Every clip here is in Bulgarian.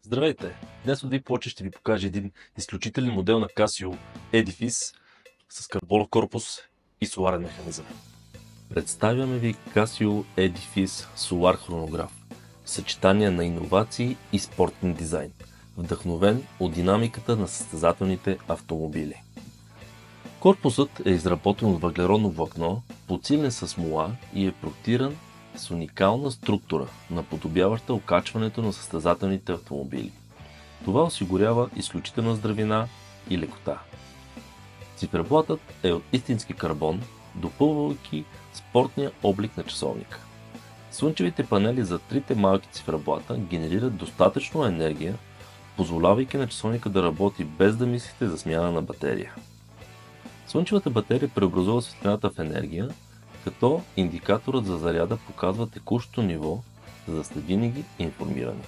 Здравейте! Днес от Виплоче ще ви покажа един изключителен модел на Casio Edifice с карболов корпус и соларен механизъм. Представяме ви Casio Edifice Solar хронограф. Съчетание на иновации и спортен дизайн, вдъхновен от динамиката на състезателните автомобили. Корпусът е изработен от въглеродно влакно, подсилен с смола и е проектиран с уникална структура, наподобяваща окачването на състезателните автомобили. Това осигурява изключителна здравина и лекота. Циферблатът е от истински карбон, допълвайки спортния облик на часовника. Слънчевите панели за трите малки циферблата генерират достатъчно енергия, позволявайки на часовника да работи без да мислите за смяна на батерия. Слънчевата батерия преобразува светлината в енергия, като индикаторът за заряда показва текущото ниво, за да сте винаги информирани.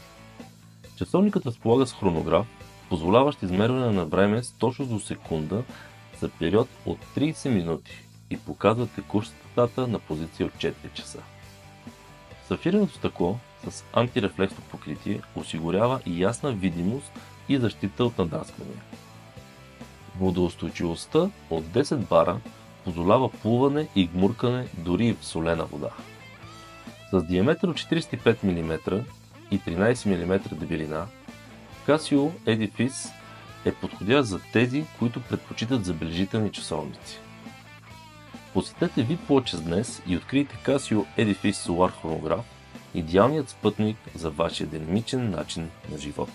Часовникът разполага с хронограф, позволяващ измерване на време с точност до секунда за период от 30 минути и показва текущата дата на позиция от 4 часа. Сафиреното стъкло с антирефлексно покритие осигурява и ясна видимост и защита от надрасквания. Водоустойчивостта от 10 бара позволява плуване и гмуркане дори и в солена вода. С диаметър от 45 мм и 13 мм дебелина, Casio Edifice е подходящ за тези, които предпочитат забележителни часовници. Посетете Виплоче днес и открийте Casio Edifice Solar хронограф, идеалният спътник за вашия динамичен начин на живот.